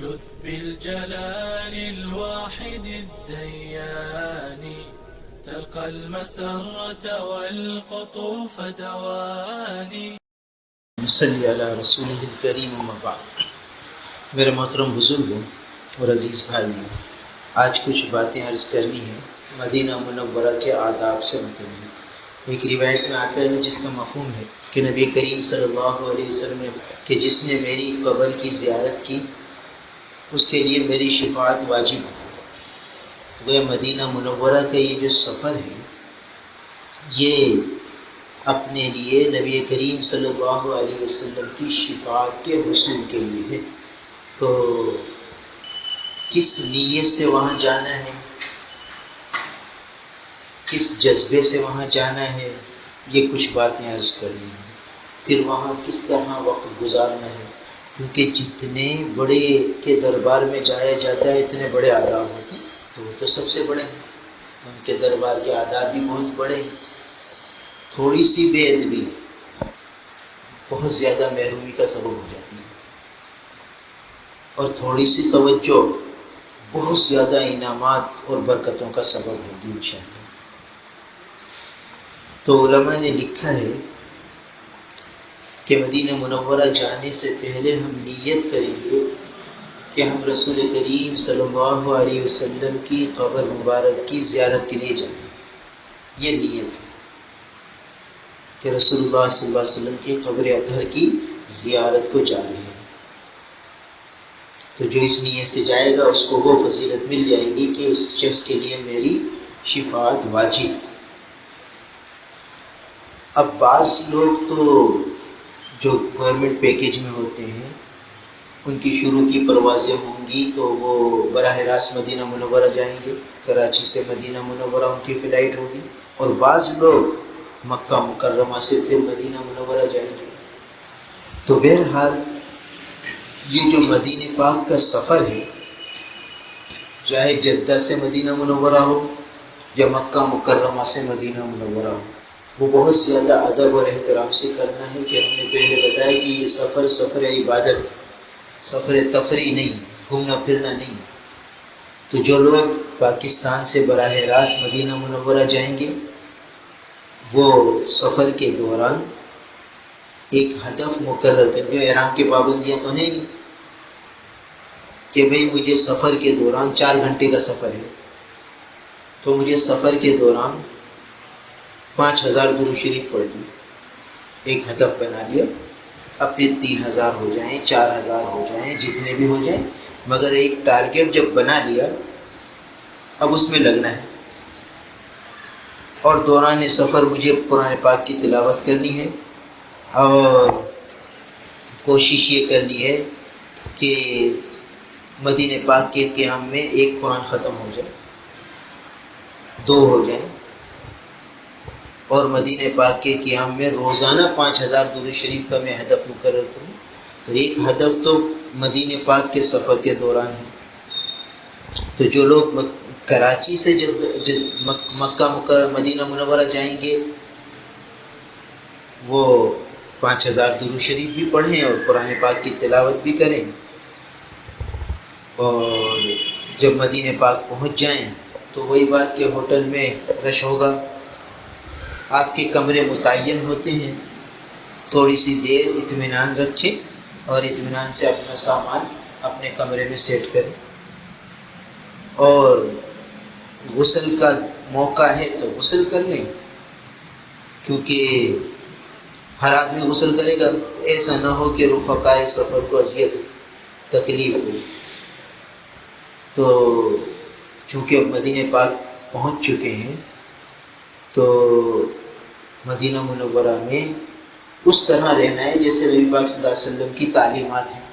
لذ بالجلال الواحد الديان تلقى المسرة والقطوف دواني. صلی علی رسولہ الکریم اما بعد. میرے محترم بزرگوں اور عزیز بھائیوں، آج کچھ باتیں عرض کرنی ہیں مدینہ منورہ کے آداب سے متعلق. ایک روایت میں آتا ہے جس کا مفہوم ہے کہ نبی کریم صلی اللہ علیہ وسلم نے کہ جس نے میری قبر کی زیارت کی اس کے لیے میری شفاعت واجب ہے. وہ مدینہ منورہ کا یہ جو سفر ہے یہ اپنے لیے نبی کریم صلی اللہ علیہ وسلم کی شفاعت کے حصول کے لیے ہے. تو کس نیت سے وہاں جانا ہے، کس جذبے سے وہاں جانا ہے، یہ کچھ باتیں عرض کرنی ہیں. پھر وہاں کس طرح وقت گزارنا ہے، کیونکہ جتنے بڑے کے دربار میں جایا جاتا ہے اتنے بڑے آداب ہوتے ہیں. تو وہ تو سب سے بڑے ہیں، ان کے دربار کے آداب بھی بہت بڑے ہیں. تھوڑی سی بے ادبی بہت زیادہ محرومی کا سبب ہو جاتی ہے، اور تھوڑی سی توجہ بہت زیادہ انعامات اور برکتوں کا سبب ہوگی انشاءاللہ. تو علماء نے لکھا ہے کہ مدینہ منورہ جانے سے پہلے ہم نیت کریں گے کہ ہم رسول کریم صلی اللہ علیہ وسلم کی قبر مبارک کی زیارت کے لیے جائیں. یہ نیت ہے کہ رسول اللہ صلی اللہ علیہ وسلم کی قبر اطہر کی زیارت کو جا رہے ہیں. تو جو اس نیت سے جائے گا اس کو وہ فضیلت مل جائے گی کہ اس شخص کے لیے میری شفاعت واجب. اب بعض لوگ تو جو گورنمنٹ پیکیج میں ہوتے ہیں ان کی شروع کی پروازیں ہوں گی تو وہ براہ راست مدینہ منورہ جائیں گے. کراچی سے مدینہ منورہ ان کی فلائٹ ہوگی، اور بعض لوگ مکہ مکرمہ سے پھر مدینہ منورہ جائیں گے. تو بہرحال یہ جو مدینہ پاک کا سفر ہے، چاہے جدہ سے مدینہ منورہ ہو یا مکہ مکرمہ سے مدینہ منورہ ہو، وہ بہت زیادہ ادب اور احترام سے کرنا ہے. کہ ہم نے پہلے بتایا کہ یہ سفر عبادت، سفر تفریح نہیں، گھومنا پھرنا نہیں. تو جو لوگ پاکستان سے براہ راست مدینہ منورہ جائیں گے وہ سفر کے دوران ایک ہدف مقرر کر، جو احرام کی پابندیاں تو ہیں نہیں کہ بھئی مجھے سفر کے دوران 4 گھنٹے کا سفر ہے تو مجھے سفر کے دوران 5000 درود شریف پڑھ دی. ایک ہدف بنا لیا، اپنے 3000 ہو جائیں 4000 ہو جائیں جتنے بھی ہو جائیں، مگر ایک ٹارگیٹ جب بنا لیا اب اس میں لگنا ہے. اور دوران سفر مجھے قرآن پاک کی تلاوت کرنی ہے، اور کوشش یہ کرنی ہے کہ مدینہ پاک کے قیام میں ایک قرآن ختم ہو جائے، 2 ہو جائیں، اور مدینہ پاک کے قیام میں روزانہ 5000 درود شریف کا میں ہدف مقرر کروں. تو ایک ہدف تو مدینہ پاک کے سفر کے دوران ہے. تو جو لوگ کراچی سے مکہ مدینہ منورہ جائیں گے وہ 5000 درود شریف بھی پڑھیں اور قرآن پاک کی تلاوت بھی کریں. اور جب مدینہ پاک پہنچ جائیں تو وہی بات کہ ہوٹل میں رش ہوگا، آپ کے کمرے متعین ہوتے ہیں. تھوڑی سی دیر اطمینان رکھیں اور اطمینان سے اپنا سامان اپنے کمرے میں سیٹ کریں. اور غسل کا موقع ہے تو غسل کر لیں، کیونکہ ہر آدمی غسل کرے گا، ایسا نہ ہو کہ رفقائے سفر کو اذیت تکلیف ہو. تو چونکہ اب مدینہ پاک پہنچ چکے ہیں تو مدینہ منورہ میں اس طرح رہنا ہے جیسے نبی پاک صلی اللہ علیہ وسلم کی تعلیمات ہیں.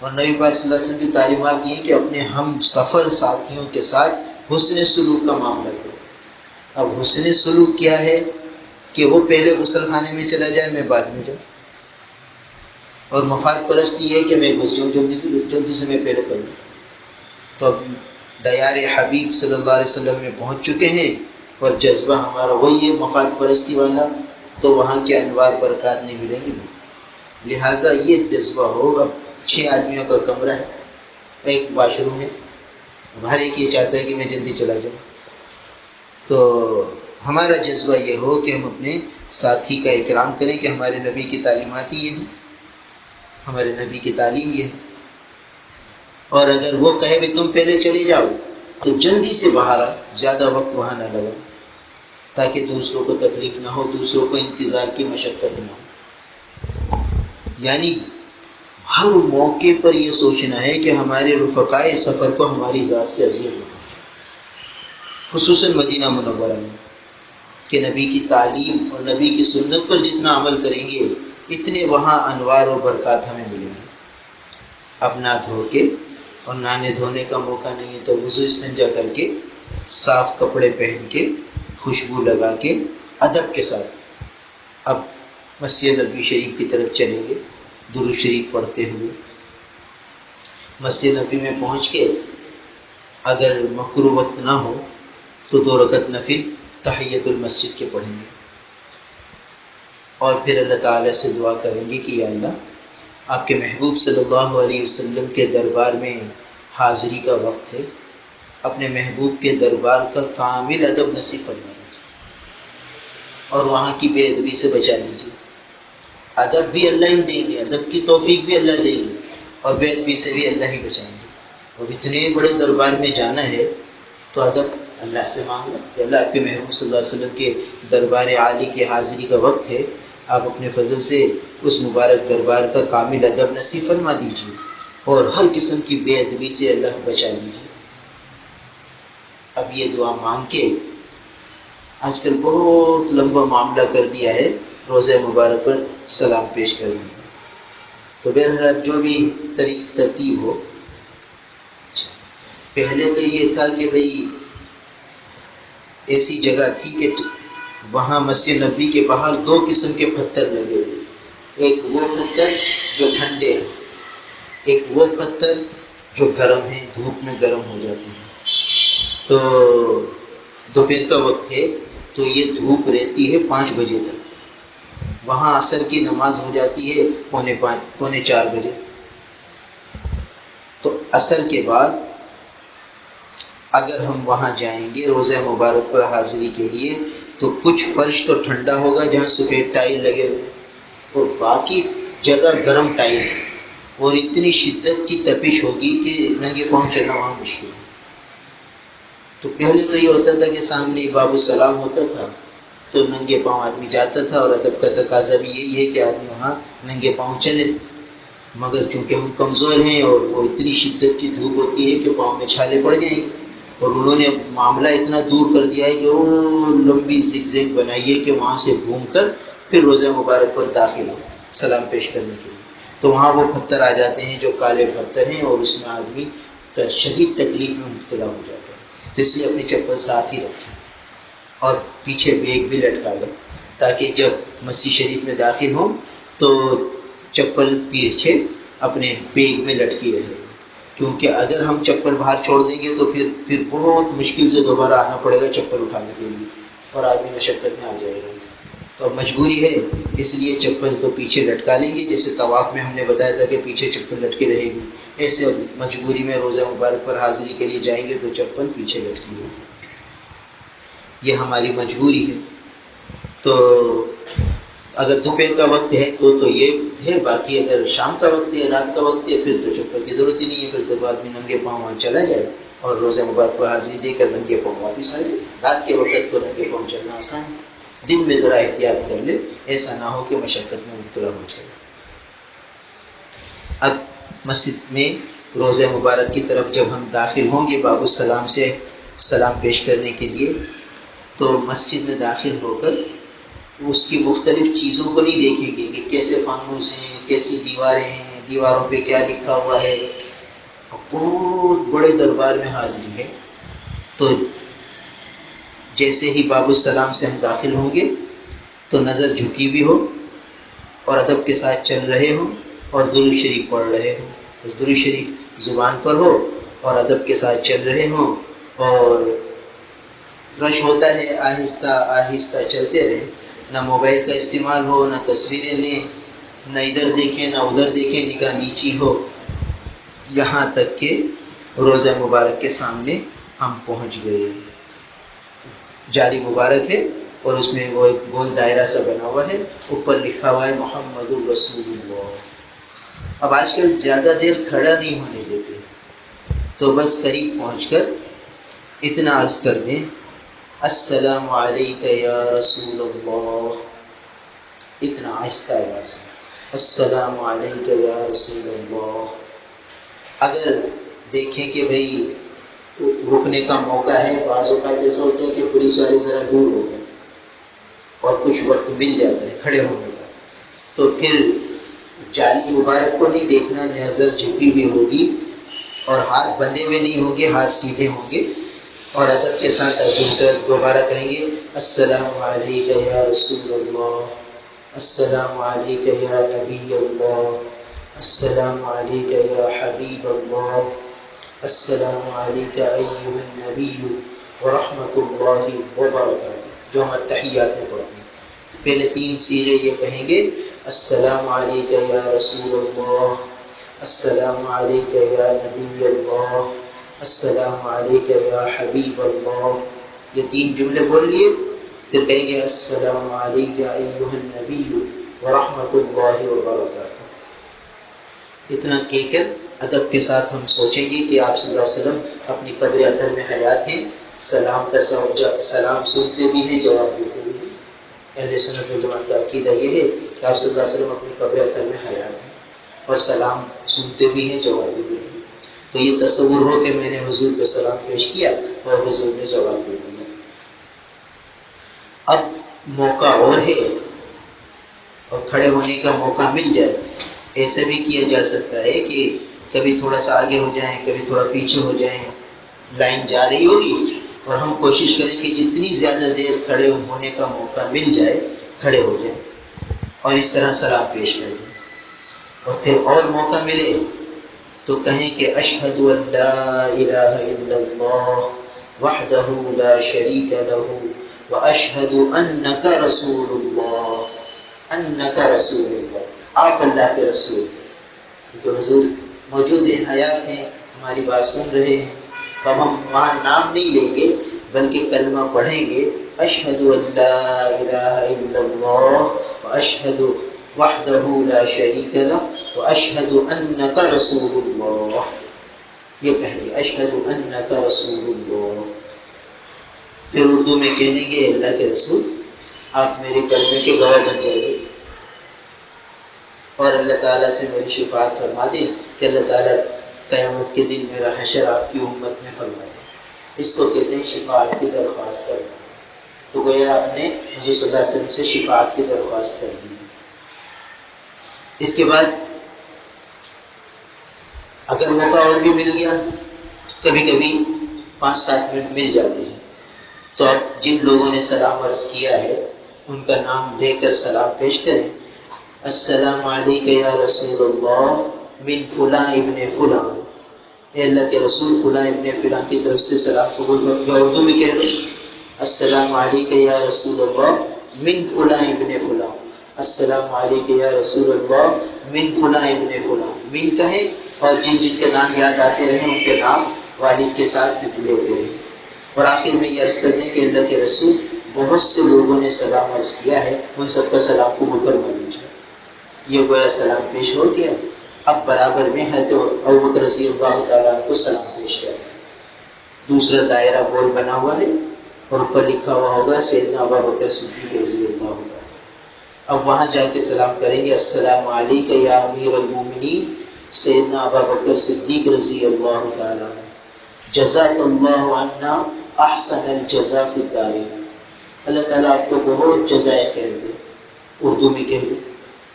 اور نبی پاک صلی اللہ علیہ وسلم کی تعلیمات یہ ہیں کہ اپنے ہم سفر ساتھیوں کے ساتھ حسن سلوک کا معاملہ کرو. اب حسن سلوک کیا ہے کہ وہ پہلے غسل خانے میں چلا جائے، میں بعد میں جاؤں. اور مفاد پرستی ہے کہ میں گھس جاؤں جلدی سے میں پہلے کروں. تو اب دیار حبیب صلی اللہ علیہ وسلم میں پہنچ چکے ہیں اور جذبہ ہمارا وہی ہے مفاد پرستی والا، تو وہاں کے انوار برکات نہیں ملیں گی. لہٰذا یہ جذبہ ہو. اب 6 آدمیوں کا کمرہ ہے ایک واش روم ہے، ہر ایک یہ چاہتا ہے کہ میں جلدی چلا جاؤں. تو ہمارا جذبہ یہ ہو کہ ہم اپنے ساتھی کا اکرام کریں کہ ہمارے نبی کی تعلیمات یہ ہیں، ہمارے نبی کی تعلیم یہ ہے. اور اگر وہ کہے بھی تم پہلے چلے جاؤ تو جلدی سے باہر آؤ، زیادہ وقت وہاں نہ لگا، تاکہ دوسروں کو تکلیف نہ ہو، دوسروں کو انتظار کی مشقت نہ ہو. یعنی ہر موقع پر یہ سوچنا ہے کہ ہمارے رفقائے سفر کو ہماری ذات سے عزیز ہو، خصوصاً مدینہ منورہ میں، کہ نبی کی تعلیم اور نبی کی سنت پر جتنا عمل کریں گے اتنے وہاں انوار و برکات ہمیں ملیں گے. اب نہ دھو کے اور نہانے دھونے کا موقع نہیں ہے تو وضو استنجا کر کے، صاف کپڑے پہن کے، خوشبو لگا کے، ادب کے ساتھ اب مسجد نبوی شریف کی طرف چلیں گے، درود شریف پڑھتے ہوئے. مسجد نبوی میں پہنچ کے اگر مکروہ وقت نہ ہو تو 2 رکعت نفل تحیت المسجد کے پڑھیں گے، اور پھر اللہ تعالیٰ سے دعا کریں گے کہ یا اللہ، آپ کے محبوب صلی اللہ علیہ وسلم کے دربار میں حاضری کا وقت ہے، اپنے محبوب کے دربار کا کامل ادب نصیب فرما لیجیے اور وہاں کی بے ادبی سے بچا لیجیے. ادب بھی اللہ ہی دیں گے، ادب کی توفیق بھی اللہ دیں گے، اور بے ادبی سے بھی اللہ ہی بچائیں گے. اور اتنے بڑے دربار میں جانا ہے تو ادب اللہ سے مانگنا کہ اللہ، آپ کے محبوب صلی اللہ علیہ وسلم کے دربار عالی کی حاضری کا وقت ہے، آپ اپنے فضل سے اس مبارک دربار کا کامل ادب نصیب فرما دیجیے اور ہر قسم کی بے ادبی سے اللہ بچا لیجیے. اب یہ دعا مانگ کے، آج کل بہت لمبا معاملہ کر دیا ہے روزہ مبارک پر سلام پیش کرنے کا. تو بہرحال جو بھی ترتیب ہو، پہلے تو یہ تھا کہ بھئی ایسی جگہ تھی کہ وہاں مسجد نبوی کے باہر 2 قسم کے پتھر لگے ہوئے، ایک وہ پتھر جو ٹھنڈے ہیں، ایک وہ پتھر جو گرم ہیں، دھوپ میں گرم ہو جاتے ہیں. تو دوپہر کا وقت ہے تو یہ دھوپ رہتی ہے 5 بجے تک، وہاں عصر کی نماز ہو جاتی ہے 3:45 بجے. تو عصر کے بعد اگر ہم وہاں جائیں گے روزہ مبارک پر حاضری کے لیے تو کچھ فرش تو ٹھنڈا ہوگا جہاں سفید ٹائل لگے ہوئے، اور باقی جگہ گرم ٹائل، اور اتنی شدت کی تپش ہوگی کہ ننگے پاؤں چلنا وہاں مشکل ہے. تو پہلے تو یہ ہوتا تھا کہ سامنے باب السلام ہوتا تھا تو ننگے پاؤں آدمی جاتا تھا، اور ادب کا تقاضا بھی یہی ہے کہ آدمی وہاں ننگے پاؤں چلے. مگر چونکہ ہم کمزور ہیں اور وہ اتنی شدت کی دھوپ ہوتی ہے کہ پاؤں میں چھالے پڑ جائیں گے، اور انہوں نے معاملہ اتنا دور کر دیا ہے کہ وہ لمبی زگ زیگ بنائی ہے کہ وہاں سے گھوم کر پھر روزہ مبارک پر داخل ہو سلام پیش کرنے کے لیے. تو وہاں وہ پتھر آ جاتے ہیں جو کالے پتھر ہیں، اور اس میں آدمی شدید تکلیف میں مبتلا ہو جاتا ہے. اس لیے اپنی چپل ساتھ ہی رکھیں اور پیچھے بیگ بھی لٹکا لیں، تاکہ جب مسجد شریف میں داخل ہوں تو چپل پیچھے اپنے بیگ میں لٹکی رہے. کیونکہ اگر ہم چپل باہر چھوڑ دیں گے تو پھر بہت مشکل سے دوبارہ آنا پڑے گا چپل اٹھانے کے لیے، اور آدمی مشقت میں آ جائے گا. تو مجبوری ہے، اس لیے چپل تو پیچھے لٹکا لیں گے، جیسے طواف میں ہم نے بتایا تھا کہ پیچھے چپل لٹکی رہے گی، ایسے مجبوری میں روزہ مبارک پر حاضری کے لیے جائیں گے تو چپل پیچھے لٹکی ہوگی. یہ ہماری مجبوری ہے. تو اگر دوپہر کا وقت ہے تو یہ ہے، باقی اگر شام کا وقت ہے، رات کا وقت ہے، پھر تو چپل کی ضرورت ہی نہیں ہے، پھر تو آدمی ننگے پاؤں وہاں چلا جائے اور روزہ مبارک پر حاضری دے کر ننگے پاؤں واپس آ جائے. رات کے وقت تو ننگے پاؤں چلنا آسان ہے، دن میں ذرا احتیاط کر لے، ایسا نہ ہو کہ مشقت میں مبتلا ہو جائے. اب مسجد میں روزہ مبارک کی طرف جب ہم داخل ہوں گے باب السلام سے سلام پیش کرنے کے لیے، تو مسجد میں داخل ہو کر اس کی مختلف چیزوں کو نہیں دیکھیں گے کہ کیسے فانوس ہیں، کیسی دیواریں ہیں، دیواروں پہ کیا لکھا ہوا ہے. بہت بڑے دربار میں حاضری ہے، تو جیسے ہی باب السلام سے ہم داخل ہوں گے تو نظر جھکی بھی ہو اور ادب کے ساتھ چل رہے ہوں اور درود شریف پڑھ رہے ہوں. درود شریف زبان پر ہو اور ادب کے ساتھ چل رہے ہوں، اور رش ہوتا ہے آہستہ آہستہ چلتے رہے، نہ موبائل کا استعمال ہو، نہ تصویریں لیں، نہ ادھر دیکھیں نہ ادھر دیکھیں، نگاہ نیچی ہو، یہاں تک کہ روضہ مبارک کے سامنے ہم پہنچ گئے. جاری مبارک ہے اور اس میں وہ ایک گول دائرہ سا بنا ہوا ہے, اوپر لکھا ہوا ہے محمد الرسول اللہ. اب آج کل زیادہ دیر کھڑا نہیں ہونے دیتے, تو بس قریب پہنچ کر اتنا عرض کر دیں السلام علیکہ یا رسول اللہ, اتنا آہستہ آواز ہے, السلام علیکہ یا رسول اللہ. اگر دیکھیں کہ بھئی رکنے کا موقع ہے, بعض اوقات ایسا ہوتا ہے کہ پولیس والے ذرا دور ہو گئے اور کچھ وقت مل جاتا ہے کھڑے ہونے کا, تو پھر جالی مبارک کو نہیں دیکھنا, نظر جھکی بھی ہوگی اور ہاتھ بندھے ہوئے نہیں ہوں گے, ہاتھ سیدھے ہوں گے, اور ادب کے ساتھ دوبارہ کہیں گے السلام علیکہ یا رسول اللہ, السلام علیکہ یا نبی اللہ, السلام علیکہ یا حبیب اللہ, السلام علیکہ ایھا النبی ورحمۃ اللہ وبرکاتہ, جو ہم التحیات میں پڑھتے ہیں. پہلے 3 سیغے یہ کہیں گے السلام علیکہ یا رسول اللہ, السلام علیکہ یا نبی اللہ, السلام علیکہ یا حبیب اللہ. یہ 3 جملے بول لیے, پھر کہیں گے السلام علیکہ ایھا النبی ورحمۃ اللہ وبرکاتہ. اتنا کہہ کر ادب کے ساتھ ہم سوچیں گے کہ آپ صلی اللہ علیہ وسلم اپنی قبر اطہر میں حیات ہیں, سلام کا سلام سنتے بھی ہیں, جواب دیتے بھی ہیں. اہل سنت والجماعت کا عقیدہ یہ ہے کہ آپ صلی اللہ علیہ وسلم اپنی قبر اطہر میں حیات ہیں اور سلام سنتے بھی ہیں, جواب بھی دیتے ہیں. تو یہ تصور ہو کہ میں نے حضور پہ سلام پیش کیا اور حضور نے جواب دے دیا. اب موقع اور ہے اور کھڑے ہونے کا موقع مل جائے, ایسا بھی کیا جا سکتا ہے کہ کبھی تھوڑا سا آگے ہو جائیں, کبھی تھوڑا پیچھے ہو جائیں, لائن جا رہی ہوگی اور ہم کوشش کریں کہ جتنی زیادہ دیر کھڑے ہونے کا موقع مل جائے کھڑے ہو جائیں اور اس طرح سلام پیش کر دیں. اور پھر اور موقع ملے تو کہیں کہ اشہد ان لا الہ الا اللہ وحدہ لا شریک لہ واشہد انک رسول اللہ, انک رسول اللہ, آپ اللہ کے رسول ہیں. کیونکہ حضور موجود ہیں, حیات ہیں, ہماری بات سن رہے ہیں, تو ہم وہاں نام نہیں لیں گے بلکہ کلمہ پڑھیں گے اشہد ان لا الہ الا اللہ واشہد وحدہ لا شریک لہ واشہد انک رسول اللہ. یہ کہیں گے اشہد انک رسول اللہ. پھر اردو میں کہنے گے اللہ کے رسول آپ میرے کلمے کے گواہ بن جائیے اور اللہ تعالیٰ سے میری شفاعت فرما دیں کہ اللہ تعالیٰ قیامت کے دن میرا حشر آپ کی امت میں فرما دیں. اس کو کہتے ہیں شفاعت کی درخواست کرنا. تو گویا آپ نے حضور صلی اللہ علیہ وسلم سے شفاعت کی درخواست کر دی. اس کے بعد اگر موقع اور بھی مل گیا, کبھی کبھی 5-7 منٹ مل جاتے ہیں, تو اب جن لوگوں نے سلام عرض کیا ہے ان کا نام لے کر سلام پیش کریں. السلام علیکہ یا رسول اللہ من فلاں ابن فلاں, اے اللہ کے رسول فلاں ابن فلاں کی طرف سے سلام قبول ہو گیا. اردو میں کہہ رہے السلام علیکہ یا رسول اللہ من فلاں ابن فلاں, السلام علیکہ یا رسول اللہ من فلاں ابن فلاں. من کہیں اور جن جن کے نام یاد آتے رہیں ان کے نام والد کے ساتھ لیتے رہیں. اور آخر میں یہ عرض کر دیں کہ اللہ کے رسول بہت سے لوگوں نے سلام عرض کیا ہے, ان سب کا سلام قبول فرما لیجیے. یہ گویا سلام پیش ہو گیا. اب برابر میں ہے تو ابوبکر رضی اللہ تعالیٰ کو سلام پیش کر. دوسرا دائرہ گول بنا ہوا ہے اور اوپر لکھا ہوا ہوگا سیدنا ابوبکر صدیق رضی اللہ تعالیٰ. اب وہاں جا کے سلام کریں گے السلام علیکہ یا امیر المومنین سیدنا ابوبکر صدیق رضی اللہ تعالیٰ, جزاک اللہ عنا احسن الجزا فی الدارین. اللہ تعالیٰ آپ کو بہت جزائے خیر دے. اردو میں کہہ دیں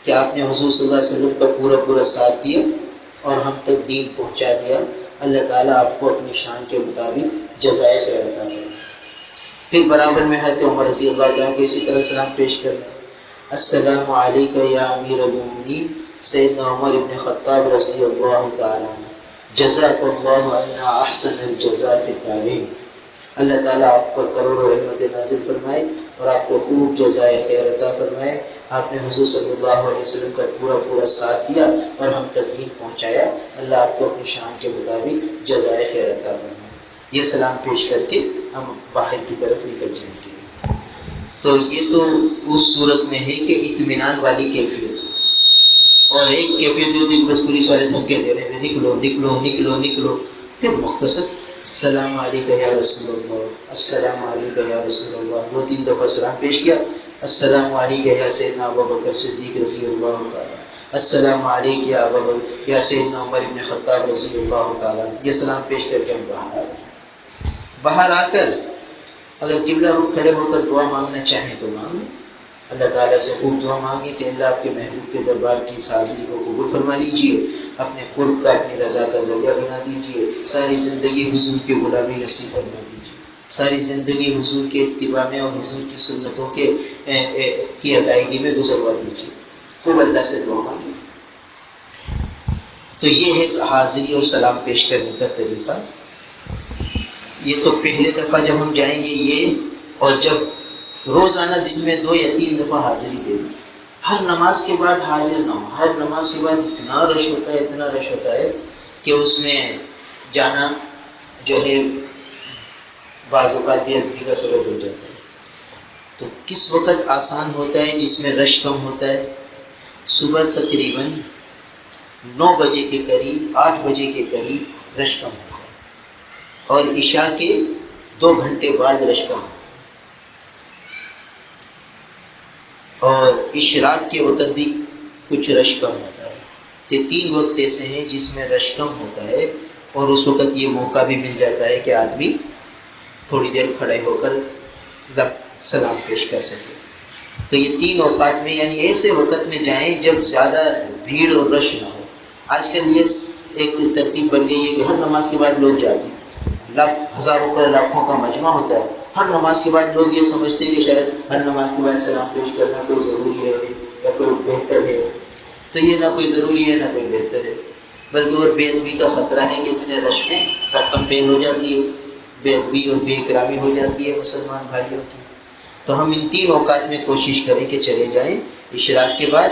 کہ آپ نے حضور صلی اللہ علیہ وسلم کا پورا ساتھ دیا اور ہم تک دین پہنچا دیا. اللہ تعالیٰ آپ کو اپنی شان کے مطابق جزائے خیر عطا کرے. پھر برابر میں حضرت عمر رضی اللہ تعالیٰ کو اسی طرح سلام پیش کرنا. السلام علیکہ یا امیر المومنین سیدنا عمر ابن خطاب رضی اللہ تعالیٰ, جزاک اللہ عنا احسن الجزا فی الدارین. اللہ تعالیٰ آپ پر کروڑوں رحمت نازل فرمائے اور آپ کو خوب جزائے خیر عطا فرمائے. آپ نے حضور صلی اللہ علیہ وسلم کا پورا ساتھ دیا اور ہم تک دین پہنچایا. اللہ آپ کو اپنی شان کے مطابق جزائے خیر عطا فرمائے. یہ سلام پیش کر کے ہم باہر کی طرف نکل جائیں گے. تو یہ تو اس صورت میں ہے کہ اطمینان والی کیفیت. اور ایک کیفیت ہوتی ہے بس پولیس والے دھکے دے رہے ہیں نکلو نکلو نکلو نکلو. پھر مختصر السلام علیکم یا رسول اللہ, السلام علیکم یا رسول اللہ, 2-3 دفعہ سلام پیش کیا. السلام علیکم یا سیدنا ابوبکر صدیق رضی اللہ تعالیٰ, السلام علیکم یا سیدنا عمر بن خطاب رضی اللہ تعالیٰ. یہ سلام پیش کر کے ہم باہر آ گئے. باہر آ کر اگر قبلہ رخ کھڑے ہو کر دعا مانگنا چاہیں تو مانگ لیں. اللہ تعالیٰ سے خوب دعا مانگیں کہ اللہ آپ کے محبوب کے دربار کی اس حاضری کو قبول فرما لیجیے, اپنے قرب کا اپنی رضا کا ذریعہ بنا دیجیے, ساری زندگی حضور کی غلامی نصیب فرما دیجیے, ساری زندگی حضور کے اتباع میں اور حضور کی سنتوں کی ادائیگی میں گزروا دیجیے. خوب اللہ سے دعا مانگیں. تو یہ ہے حاضری اور سلام پیش کرنے کا طریقہ. یہ تو پہلے دفعہ جب ہم جائیں گے یہ, اور جب روزانہ دن میں 2 یا 3 دفعہ حاضری دے گی. ہر نماز کے بعد حاضر نہ ہو. ہر نماز کے بعد اتنا رش ہوتا ہے کہ اس میں جانا جو ہے بعض اوقات بے ادبی کا سبب ہو جاتا ہے. تو کس وقت آسان ہوتا ہے جس میں رش کم ہوتا ہے؟ صبح تقریباً 9 بجے کے قریب, 8 بجے کے قریب رش کم ہوتا ہے, اور عشاء کے 2 گھنٹے بعد رش کم ہوتا ہے. اور اشراق کے وقت بھی کچھ رش کم ہوتا ہے. یہ 3 وقت ایسے ہیں جس میں رش کم ہوتا ہے, اور اس وقت یہ موقع بھی مل جاتا ہے کہ آدمی تھوڑی دیر کھڑے ہو کر سلام پیش کر سکے. تو یہ 3 اوقات میں, یعنی ایسے وقت میں جائیں جب زیادہ بھیڑ اور رش نہ ہو. آج کل یہ ایک ترتیب بن گئی ہے کہ ہر نماز کے بعد لوگ جاتے ہیں, ہزاروں کا لاکھوں کا مجمع ہوتا ہے. ہر نماز کے بعد لوگ یہ سمجھتے ہیں کہ شاید ہر نماز کے بعد سلام پیش کرنا کوئی ضروری ہے یا کوئی بہتر ہے. تو یہ نہ کوئی ضروری ہے نہ کوئی بہتر ہے, بلکہ اور بے ادبی کا خطرہ ہے کہ اتنے رش میں کمپین ہو جاتی ہے, بے ادبی اور بے اکرامی ہو جاتی ہے مسلمان بھائیوں کی. تو ہم ان 3 اوقات میں کوشش کریں کہ چلے جائیں, اشراق کے بعد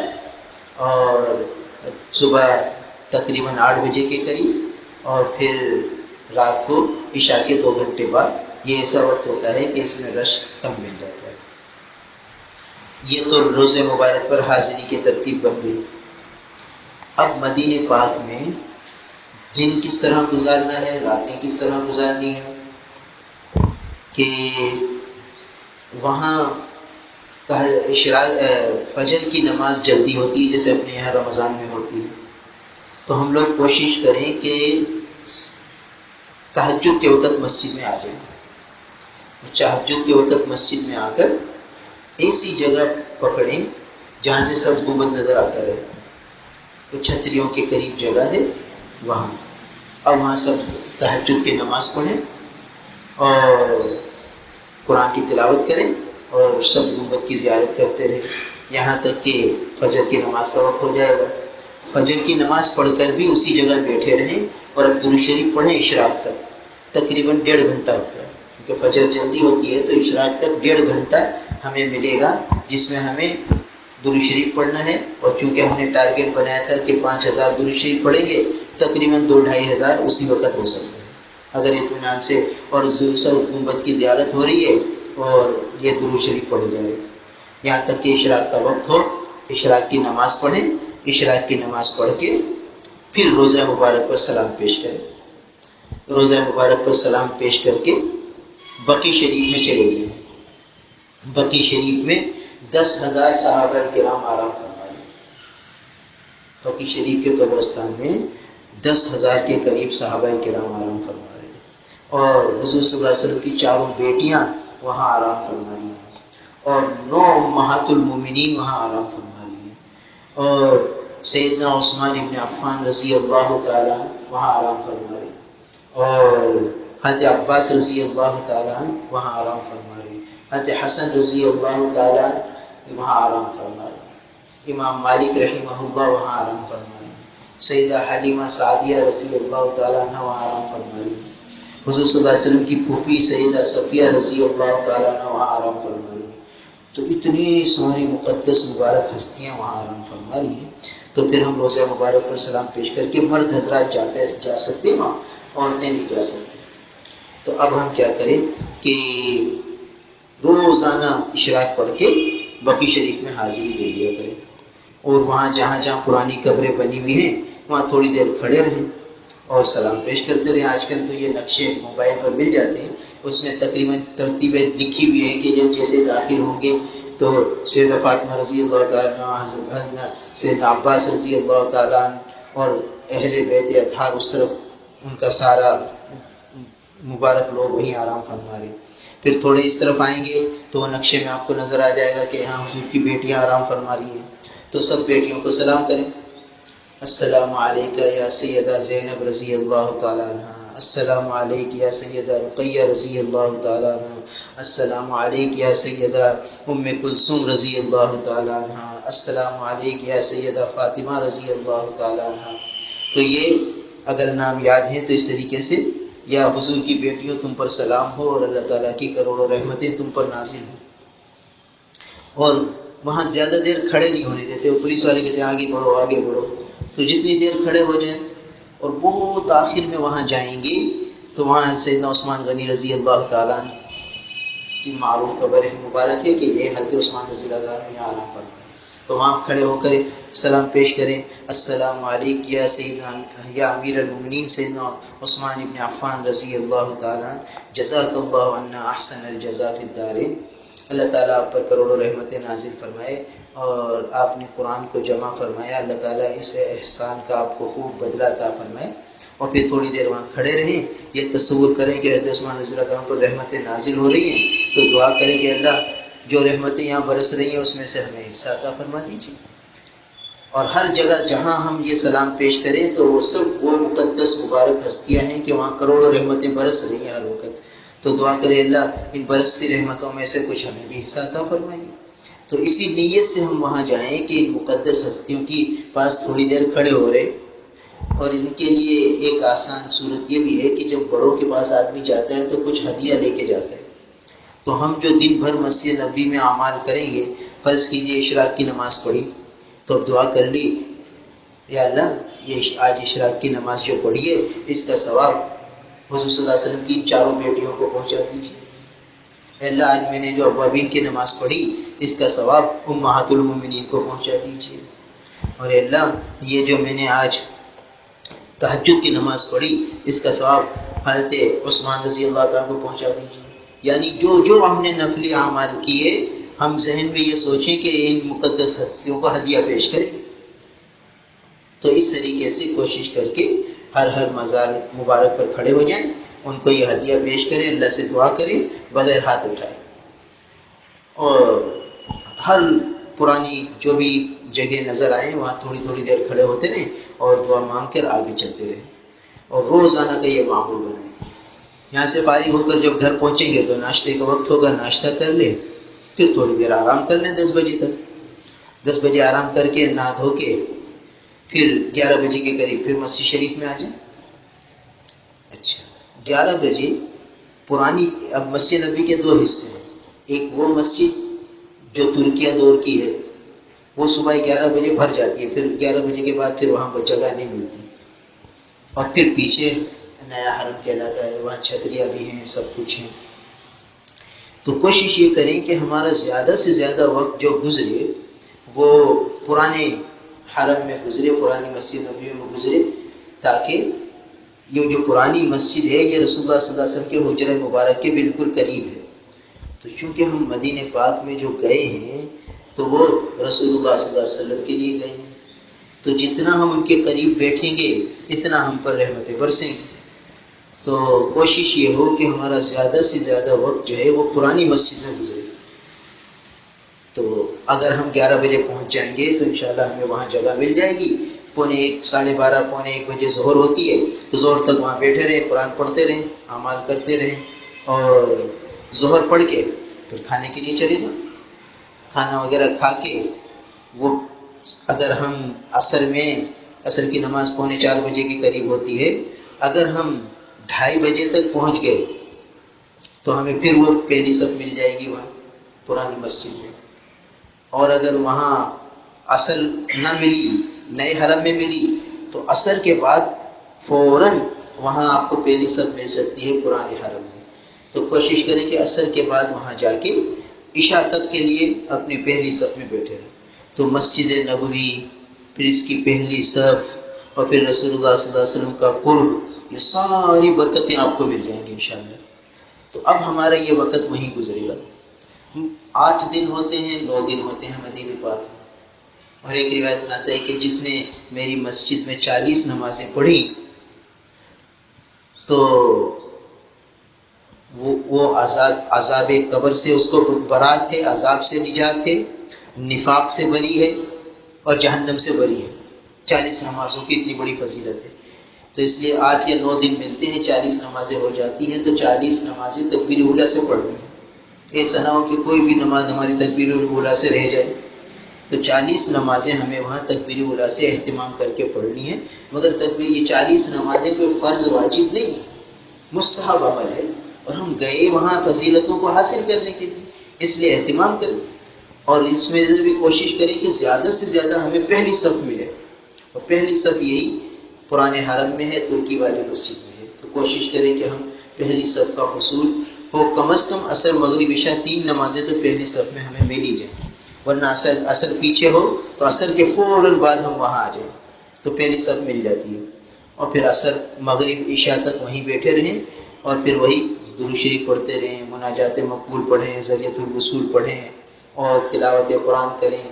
اور صبح تقریباً 8 بجے کے قریب, اور پھر رات کو عشاء کے 2 گھنٹے بعد. یہ ایسا وقت ہوتا ہے کہ اس میں رش کم مل جاتا ہے. یہ تو روز مبارک پر حاضری کی ترتیب بن گئی. اب مدینہ پاک میں دن کس طرح گزارنا ہے, راتیں کس طرح گزارنی ہے, کہ وہاں فجر کی نماز جلدی ہوتی ہے جیسے اپنے یہاں رمضان میں ہوتی ہے. تو ہم لوگ کوشش کریں کہ تہجد کے وقت مسجد میں آ جائیں. تہجد کے وقت مسجد میں آ کر ایسی جگہ پکڑیں جہاں سے سب گنبد نظر آتا رہے. تو چھتریوں کے قریب جگہ ہے وہاں, اب وہاں سب تہجد کی نماز پڑھیں اور قرآن کی تلاوت کریں اور سب گنبد کی زیارت کرتے رہیں یہاں تک کہ فجر کی نماز کا وقت ہو جائے گا. فجر کی نماز پڑھ کر بھی اسی جگہ بیٹھے رہیں اور اب درود شریف پڑھیں اشراق تک. تقریباً 1.5 گھنٹہ ہوتا ہے کیونکہ فجر جلدی ہوتی ہے, تو اشراق تک 1.5 گھنٹہ ہمیں ملے گا جس میں ہمیں درود شریف پڑھنا ہے. اور چونکہ ہم نے ٹارگیٹ بنایا تھا کہ 5000 درود شریف پڑھیں گے, تقریباً 2-2.5 ہزار اسی وقت ہو سکتے ہیں اگر اطمینان سے, اور سب گنبد کی زیارت ہو رہی ہے اور یہ درود شریف پڑھے جا رہے ہیں یہاں تک کہ اشراق کا وقت ہو. اشراق کی نماز پڑھیں, اشراق کی نماز پڑھ کے پھر روزہ مبارک پر سلام پیش کریں. روزہ مبارک پر سلام پیش کر کے بقی شریف میں چلے گئے. بقی شریف میں 10,000 صحابہ کرام آرام فرما رہے. بقی شریف کے قبرستان میں 10,000 کے قریب صحابہ کرام آرام فرما رہے ہیں, اور حضور صلی اللہ علیہ وسلم کی 4 بیٹیاں وہاں آرام فرما رہی ہیں, اور 9 امہات المومنین وہاں آرام فرما رہی ہیں, اور سیدنا عثمان ابن عفان رضی اللہ تعالیٰ وہاں آرام فرما رہے ہیں, اور حضرت عباس رضی اللہ تعالیٰ وہاں آرام فرما رہے ہیں, حضرت حسن رضی اللہ تعالیٰ وہاں آرام فرما رہے ہیں, امام مالک رحمہ اللہ وہاں آرام فرما رہے ہیں, سیدہ حلیمہ سعدیہ رضی اللہ تعالیٰ عنہ وہاں آرام فرما رہی ہیں, حضور صلی اللہ علیہ وسلم کی پھوپھی سیدہ صفیہ رضی اللہ تعالیٰ عنہ وہاں آرام فرما رہی ہیں, تو اتنی ساری مقدس مبارک ہستیاں وہاں آرام فرما رہی ہیں. تو پھر ہم روزہ مبارک پر سلام پیش کر کے مرد حضرات جا سکتے ہیں وہاں، عورتیں نہیں جا سکتی. تو اب ہم کیا کریں کہ روزانہ اشراق پڑھ کے بقی شریف میں حاضری دے دیا کریں، اور وہاں جہاں جہاں پرانی قبریں بنی ہوئی ہیں وہاں تھوڑی دیر کھڑے رہیں اور سلام پیش کرتے رہیں. آج کل تو یہ نقشے موبائل پر مل جاتے ہیں، اس میں تقریباً ترتیبیں لکھی ہوئی ہیں کہ جب جیسے داخل ہوں گے تو سیدہ فاطمہ رضی اللہ تعالیٰ عنہ، سیدنا عباس رضی اللہ تعالیٰ عنہ اور اہل بیت اطہار اس طرف ان کا سارا مبارک لوگ وہیں آرام فرما رہے. پھر تھوڑے اس طرف آئیں گے تو وہ نقشے میں آپ کو نظر آ جائے گا کہ یہاں حضور کی بیٹیاں آرام فرما رہی ہیں. تو سب بیٹیوں کو سلام کریں. السلام علیکہ یا سیدہ زینب رضی اللہ تعالیٰ عنہ، السلام علیکہ یا سیدہ رقیہ رضی اللہ تعالیٰ عنہ، السلام علیکہ یا سیدہ ام کلثوم رضی اللہ تعالیٰ عنہ، السلام علیکہ یا سیدہ فاطمہ رضی اللہ تعالیٰ عنہ. تو یہ اگر نام یاد ہیں تو اس طریقے سے، یا حضور کی بیٹیوں تم پر سلام ہو اور اللہ تعالیٰ کی کروڑوں رحمتیں تم پر نازل ہوں. اور وہاں زیادہ دیر کھڑے نہیں ہونے دیتے، وہ پولیس والے کہتے ہیں آگے بڑھو آگے بڑھو، تو جتنی دیر کھڑے ہو جائیں. اور بہت آخر میں وہاں جائیں گے تو وہاں سیدنا عثمان غنی رضی اللہ تعالیٰ عنہ کی معروف قبر مبارک ہے کہ یہ حضرت عثمان رضی اللہ تعالیٰ عنہ یہاں آرام فرمائے. تو وہاں کھڑے ہو کر سلام پیش کریں. السلام علیکم یا سیدنا یا امیر المؤمنین سیدنا عثمان ابن عفان رضی اللہ تعالیٰ عنہ، جزاک اللہ عنا احسن الجزاء فی الدارین. اللہ تعالیٰ آپ پر کروڑوں رحمتیں نازل فرمائے اور آپ نے قرآن کو جمع فرمایا. اللہ تعالیٰ اس احسان کا آپ کو خوب بدلہ عطا فرمائے. اور پھر تھوڑی دیر وہاں کھڑے رہیں. یہ تصور کریں کہ حضرت عثمان رضی اللہ عنہ پر رحمتیں نازل ہو رہی ہیں، تو دعا کریں کہ اللہ جو رحمتیں یہاں برس رہی ہیں اس میں سے ہمیں حصہ عطا فرما دیجیے. اور ہر جگہ جہاں ہم یہ سلام پیش کریں تو وہ سب وہ مقدس مبارک ہستیاں ہیں کہ وہاں کروڑوں رحمتیں برس رہی ہیں ہر وقت. تو دعا کرے اللہ ان برستی رحمتوں میں سے کچھ ہمیں بھی حصہ عطا فرمائیے. تو اسی نیت سے ہم وہاں جائیں کہ ان مقدس ہستیوں کی پاس تھوڑی دیر کھڑے ہو رہے. اور ان کے لیے ایک آسان صورت یہ بھی ہے کہ جب بڑوں کے پاس آدمی جاتا ہے تو کچھ ہدیہ لے کے جاتا ہے. تو ہم جو دن بھر مسجد نبوی میں اعمال کریں گے، فرض کیجئے اشراق کی نماز پڑھی تو اب دعا کر لی یا اللہ یہ آج اشراق کی نماز جو پڑھی ہے اس کا ثواب حضور صلی اللہ علیہ وسلم کی چاروں بیٹیوں کو پہنچا دیجیے. اللہ آج میں نے جو اوابین کی نماز پڑھی اس کا ثواب امہات المومنین کو پہنچا دیجیے. اور اللہ یہ جو میں نے آج تہجد کی نماز پڑھی اس کا ثواب حضرت عثمان رضی اللہ تعالیٰ کو پہنچا دیجیے. یعنی جو ہم نے نفلی اعمال کیے ہم ذہن میں یہ سوچیں کہ ان مقدس ہستیوں کو ہدیہ پیش کریں. تو اس طریقے سے کوشش کر کے ہر مزار مبارک پر کھڑے ہو جائیں، ان کو یہ ہدیہ پیش کریں، اللہ سے دعا کریں بغیر ہاتھ اٹھائے. اور ہر پرانی جو بھی جگہ نظر آئے وہاں تھوڑی تھوڑی دیر کھڑے ہوتے رہیں اور دعا مانگ کر آگے چلتے رہیں. اور روزانہ کا یہ معمول بنائیں. یہاں سے فارغ ہو کر جب گھر پہنچیں گے تو ناشتے کا وقت ہوگا، ناشتہ کر لیں، پھر تھوڑی دیر آرام کر لیں 10 بجے تک. 10 بجے آرام کر کے نہا دھو کے پھر 11 بجے کے قریب پھر مسجد شریف میں آ جائیں. اچھا 11 بجے پرانی، اب مسجد نبوی کے 2 حصے ہیں. ایک وہ مسجد جو ترکیہ دور کی ہے وہ صبح 11 بجے بھر جاتی ہے، پھر 11 بجے کے بعد پھر وہاں پر جگہ نہیں ملتی. اور پھر پیچھے نیا حرم کہلاتا ہے، وہاں چھتریاں بھی ہیں، سب کچھ ہیں. تو کوشش یہ کریں کہ ہمارا زیادہ سے زیادہ وقت جو گزرے وہ پرانے حرم میں گزرے، پرانی مسجد نبوی میں گزرے، تاکہ یہ جو پرانی مسجد ہے یہ رسول اللہ صلی اللہ علیہ وسلم کے حجرہ مبارک کے بالکل قریب ہے. تو چونکہ ہم مدینہ پاک میں جو گئے ہیں تو وہ رسول اللہ صلی اللہ علیہ وسلم کے لیے گئے ہیں. تو جتنا ہم ان کے قریب بیٹھیں گے اتنا ہم پر رحمتیں برسیں گے. تو کوشش یہ ہو کہ ہمارا زیادہ سے زیادہ وقت جو ہے وہ پرانی مسجد میں گزرے. تو اگر ہم 11 بجے پہنچ جائیں گے تو انشاءاللہ ہمیں وہاں جگہ مل جائے گی. 1:45 12:30 1:45 بجے ظہر ہوتی ہے تو ظہر تک وہاں بیٹھے رہیں، قرآن پڑھتے رہیں، اعمال کرتے رہیں. اور ظہر پڑھ کے پھر کھانے کے لیے چلے جائیں. کھانا وغیرہ کھا کے وہ اگر ہم عصر کی نماز 3:45 بجے کے قریب ہوتی ہے، اگر ہم 2:30 بجے تک پہنچ گئے تو ہمیں پھر وہ پہلی صف مل جائے گی وہاں. پرانی مسجد میں، اور اگر وہاں عصر نہ ملی، نئے حرم میں ملی، تو عصر کے بعد فوراً وہاں آپ کو پہلی صف مل سکتی ہے پرانے حرم میں. تو کوشش کریں کہ عصر کے بعد وہاں جا کے عشاء تک کے لیے اپنی پہلی صف میں بیٹھے رہیں. تو مسجد نبوی، پھر اس کی پہلی صف، اور پھر رسول اللہ صلی اللہ علیہ وسلم کا قرب، یہ ساری برکتیں آپ کو مل جائیں گی انشاءاللہ. تو اب ہمارا یہ وقت وہیں گزرے گا. 8 دن ہوتے ہیں، 9 دن ہوتے ہیں مدینہ پاک میں. اور ایک روایت میں آتا ہے کہ جس نے میری مسجد میں 40 نمازیں پڑھی تو وہ عذاب قبر سے اس کو برات ہے، عذاب سے نجات ہے، نفاق سے بری ہے، اور جہنم سے بری ہے. 40 نمازوں کی اتنی بڑی فضیلت ہے. تو اس لیے 8 یا 9 دن ملتے ہیں، 40 نمازیں ہو جاتی ہیں. تو 40 نمازیں تکبیر اولیٰ سے پڑھنی ہیں. ایسا نہ ہو کہ کوئی بھی نماز ہماری تکبیر اولیٰ سے رہ جائے. تو 40 نمازیں ہمیں وہاں تکبیر اولیٰ سے اہتمام کر کے پڑھنی ہے. مگر تکبیر یہ 40 نمازیں کوئی فرض واجب نہیں ہے، مستحب عمل ہے، اور ہم گئے وہاں فضیلتوں کو حاصل کرنے کے لیے، اس لیے اہتمام کریں. اور اس میں سے بھی کوشش کریں کہ زیادہ سے زیادہ ہمیں پہلی صف ملے. اور پہلی صف یہی پرانے حرم میں ہے، ترکی والی مسجد میں ہے. تو کوشش کریں کہ ہم پہلی صف کا حصول ہو. کم از کم عصر مغرب عشاء 3 نمازیں تو پہلی صف میں ہمیں مل ہی جائیں. ورنہ عصر پیچھے ہو تو عصر کے فوراً بعد ہم وہاں آ جائیں تو پہلی صف مل جاتی ہے. اور پھر عصر مغرب عشاء تک وہیں بیٹھے رہیں، اور پھر وہی درود شریف پڑھتے رہیں، مناجات مقبول پڑھیں، ذریعۃ الوصول پڑھیں، اور تلاوت قرآن کریں،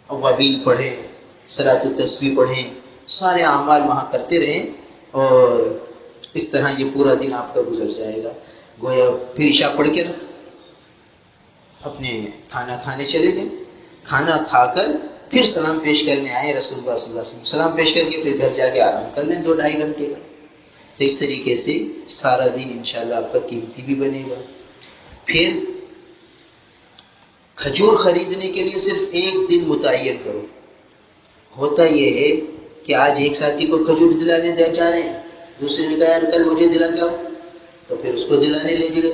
اوابین پڑھیں، صلاۃ التسبیح پڑھیں. سارے اعمال وہاں کرتے رہیں، اور اس طرح یہ پورا دن آپ کا گزر جائے گا. گویا پھر عشاء پڑھ کے اپنے کھانا کھانے چلے گئے. کھانا کھا کر پھر سلام پیش کرنے آئے رسول اللہ صلی اللہ علیہ وسلم. سلام پیش کر کے پھر گھر جا کے آرام کر لیں 2-2.5 گھنٹے کا. تو اس طریقے سے سارا دن انشاءاللہ آپ کا قیمتی بھی بنے گا. پھر کھجور خریدنے کے لیے صرف 1 دن متعین کرو. ہوتا یہ ہے کہ آج ایک ساتھی کو کھجور دلانے جا رہے ہیں، دوسرے نے کہا یار کل مجھے دلا کے آؤ، تو پھر اس کو دلانے لے گئے.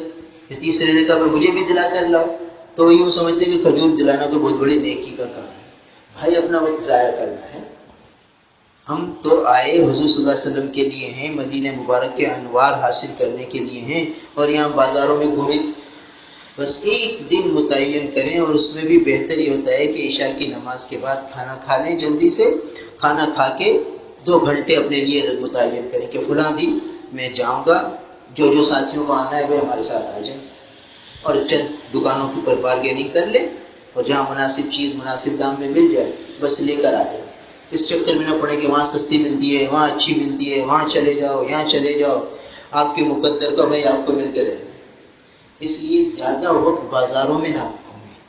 پھر تیسرے نے کہا مجھے بھی دلا کر لاؤ. تو یوں سمجھتے کہ کھجور دلانا کوئی بہت بڑی نیکی کا کام ہے. بھائی اپنا وقت ضائع کرنا ہے. ہم تو آئے حضور صلی اللہ علیہ وسلم کے لیے ہیں، مدینہ مبارک کے انوار حاصل کرنے کے لیے ہیں، اور یہاں بازاروں میں گھومیں. بس 1 دن متعین کریں، اور اس میں بھی بہتر یہ ہوتا ہے کہ عشاء کی نماز کے بعد کھانا کھا لیں. جلدی سے کھانا کھا کے 2 گھنٹے اپنے لیے متعین کریں کہ فلاں دن میں جاؤں گا، جو ساتھیوں کو آنا ہے وہ ہمارے ساتھ آ جائیں، اور چند دکانوں کے اوپر بارگیننگ کر لیں، اور جہاں مناسب چیز مناسب دام میں مل جائے بس لے کر آ جائیں. اس چکر میں نہ پڑے کہ وہاں سستی ملتی ہے، وہاں اچھی ملتی ہے، وہاں چلے جاؤ، یہاں چلے جاؤ. آپ کے مقدر کا بھائی آپ کو ملتے رہے. اس لیے زیادہ وقت بازاروں میں نہ گھومیں،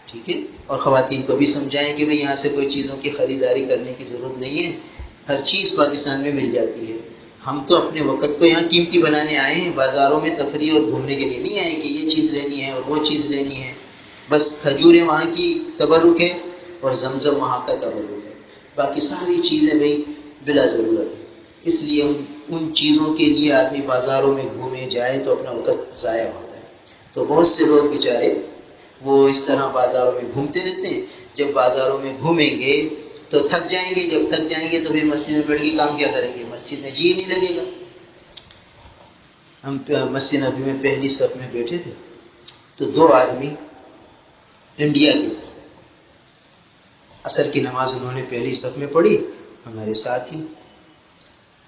ٹھیک ہے. اور خواتین کو بھی سمجھائیں کہ بھئی یہاں سے کوئی چیزوں کی خریداری کرنے کی ضرورت نہیں ہے، ہر چیز پاکستان میں مل جاتی ہے. ہم تو اپنے وقت کو یہاں قیمتی بنانے آئے ہیں، بازاروں میں تفریح اور گھومنے کے لیے نہیں آئے کہ یہ چیز لینی ہے اور وہ چیز لینی ہے. بس کھجوریں وہاں کی تبرک ہے، اور زمزم وہاں کا تبرک ہے. باقی ساری چیزیں بھئی بلا ضرورت ہے. اس لیے ان چیزوں کے لیے آدمی بازاروں میں گھومے جائے تو اپنا وقت ضائع ہوتا ہے. تو بہت سے لوگ بیچارے وہ اس طرح بازاروں میں گھومتے رہتے ہیں. جب بازاروں میں گھومیں گے تو تھک جائیں گے. جب تھک جائیں گے تو پھر مسجد میں بیٹھ کے کام کیا کریں گے؟ مسجد میں جی نہیں لگے گا. ہم مسجد نبی میں پہلی صف میں بیٹھے تھے تو 2 آدمی انڈیا کے، عصر کی نماز انہوں نے پہلی صف میں پڑھی ہمارے ساتھ ہی.